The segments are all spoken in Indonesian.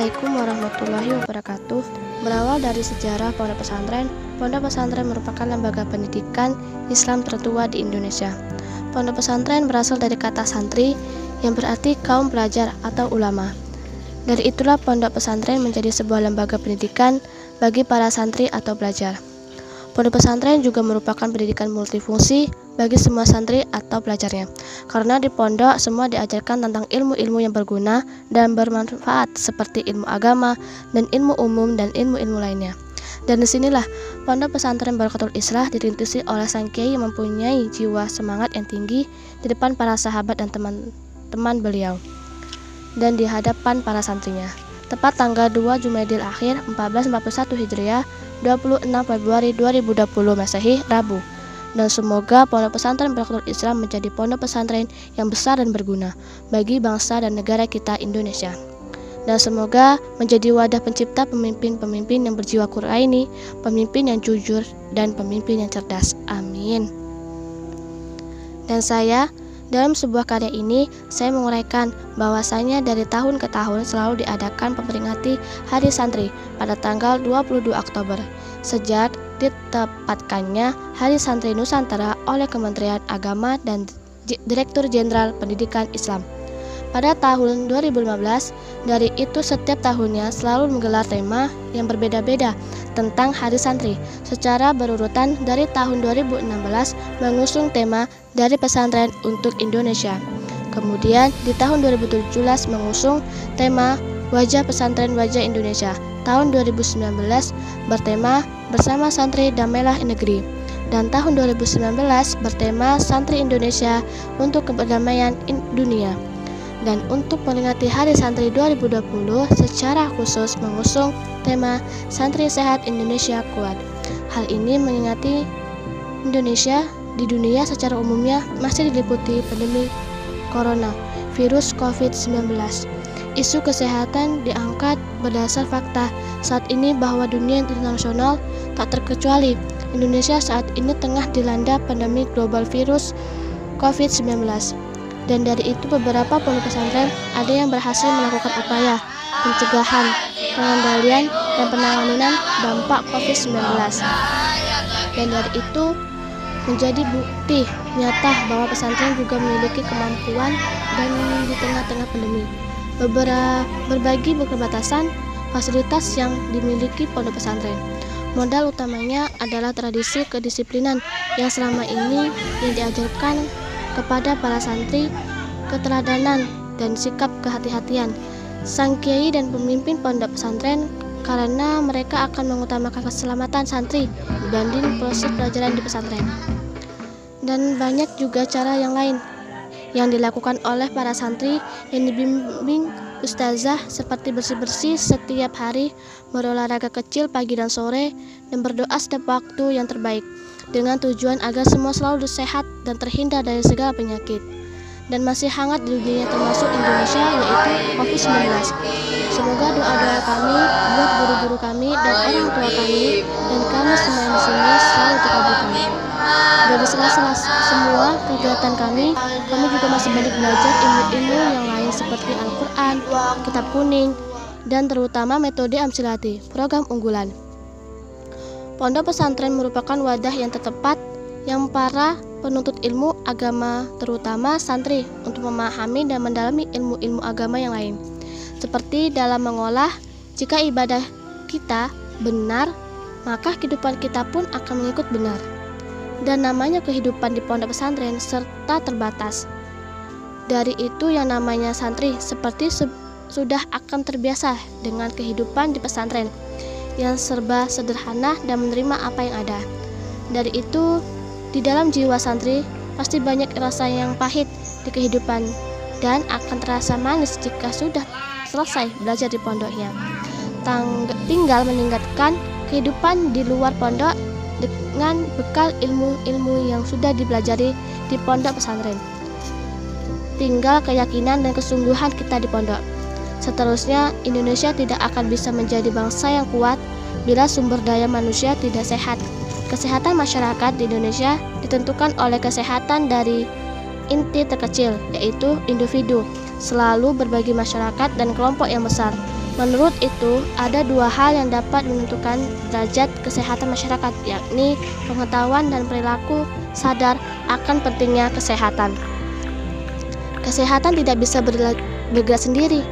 Assalamualaikum warahmatullahi wabarakatuh. Berawal dari sejarah pondok pesantren merupakan lembaga pendidikan Islam tertua di Indonesia. Pondok pesantren berasal dari kata santri yang berarti kaum pelajar atau ulama. Dari itulah pondok pesantren menjadi sebuah lembaga pendidikan bagi para santri atau pelajar. Pondok pesantren juga merupakan pendidikan multifungsi bagi semua santri atau pelajarnya, karena di pondok semua diajarkan tentang ilmu-ilmu yang berguna dan bermanfaat seperti ilmu agama dan ilmu umum dan ilmu-ilmu lainnya. Dan disinilah pondok pesantren Barakatul Islah dirintis oleh sang kiai yang mempunyai jiwa semangat yang tinggi di depan para sahabat dan teman-teman beliau dan di hadapan para santrinya. Tepat tanggal 2 Jumadil Akhir 1441 Hijriah, 26 Februari 2020 Masehi, Rabu. Dan semoga pondok pesantren Barakatul Islam menjadi pondok pesantren yang besar dan berguna bagi bangsa dan negara kita Indonesia. Dan semoga menjadi wadah pencipta pemimpin-pemimpin yang berjiwa Quraini, pemimpin yang jujur dan pemimpin yang cerdas. Amin. Dan dalam sebuah karya ini, saya menguraikan bahwasanya dari tahun ke tahun selalu diadakan memperingati Hari Santri pada tanggal 22 Oktober, sejak ditempatkannya Hari Santri Nusantara oleh Kementerian Agama dan Direktur Jenderal Pendidikan Islam. Pada tahun 2015, dari itu setiap tahunnya selalu menggelar tema yang berbeda-beda tentang Hari Santri secara berurutan. Dari tahun 2016 mengusung tema dari pesantren untuk Indonesia. Kemudian di tahun 2017 mengusung tema Wajah Pesantren Wajah Indonesia. Tahun 2019 bertema Bersama Santri Damailah Negeri. Dan tahun 2019 bertema Santri Indonesia untuk Kedamaian Dunia. Dan untuk memperingati Hari Santri 2020 secara khusus mengusung tema Santri Sehat Indonesia Kuat. Hal ini mengingati Indonesia di dunia secara umumnya masih diliputi pandemi corona, virus COVID-19. Isu kesehatan diangkat berdasar fakta saat ini bahwa dunia internasional tak terkecuali Indonesia saat ini tengah dilanda pandemi global virus COVID-19. Dan dari itu beberapa pondok pesantren ada yang berhasil melakukan upaya pencegahan, pengendalian, dan penanganan dampak COVID-19. Dan dari itu menjadi bukti nyata bahwa pesantren juga memiliki kemampuan dan di tengah-tengah pandemi. Berbagi keterbatasan fasilitas yang dimiliki pondok pesantren. Modal utamanya adalah tradisi kedisiplinan yang selama ini yang diajarkan kepada para santri, keteladanan dan sikap kehati-hatian sang kiai dan pemimpin pondok pesantren, karena mereka akan mengutamakan keselamatan santri dibanding proses pelajaran di pesantren. Dan banyak juga cara yang lain yang dilakukan oleh para santri yang dibimbing ustazah, seperti bersih-bersih setiap hari, berolahraga kecil pagi dan sore, dan berdoa setiap waktu yang terbaik dengan tujuan agar semua selalu sehat dan terhindar dari segala penyakit dan masih hangat di dunia termasuk Indonesia, yaitu COVID-19. Semoga doa-doa kami buat guru-guru kami dan orang tua kami dan kami semua di sini selalu terkabulkan. Dari sela-sela semua kegiatan kami juga masih banyak belajar ilmu-ilmu yang lain seperti Al-Quran, Kitab Kuning, dan terutama metode Amsilati, program unggulan. Pondok pesantren merupakan wadah yang tepat yang para penuntut ilmu agama, terutama santri, untuk memahami dan mendalami ilmu-ilmu agama yang lain. Seperti dalam mengolah, jika ibadah kita benar, maka kehidupan kita pun akan mengikut benar. Dan namanya kehidupan di pondok pesantren serta terbatas. Dari itu yang namanya santri seperti sudah akan terbiasa dengan kehidupan di pesantren yang serba sederhana dan menerima apa yang ada. Dari itu, di dalam jiwa santri pasti banyak rasa yang pahit di kehidupan dan akan terasa manis jika sudah selesai belajar di pondoknya. Tinggal meningkatkan kehidupan di luar pondok dengan bekal ilmu-ilmu yang sudah dipelajari di pondok pesantren. Tinggal keyakinan dan kesungguhan kita di pondok. Seterusnya, Indonesia tidak akan bisa menjadi bangsa yang kuat bila sumber daya manusia tidak sehat. Kesehatan masyarakat di Indonesia ditentukan oleh kesehatan dari inti terkecil, yaitu individu, selalu berbagi masyarakat dan kelompok yang besar. Menurut itu, ada dua hal yang dapat menentukan derajat kesehatan masyarakat, yakni pengetahuan dan perilaku sadar akan pentingnya kesehatan. Kesehatan tidak bisa bergerak sendiri,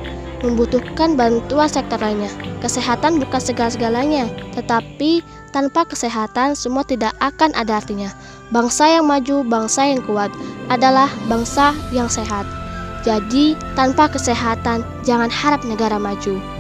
membutuhkan bantuan sektor lainnya. Kesehatan bukan segala-galanya, tetapi tanpa kesehatan semua tidak akan ada artinya. Bangsa yang maju, bangsa yang kuat adalah bangsa yang sehat. Jadi, tanpa kesehatan, jangan harap negara maju.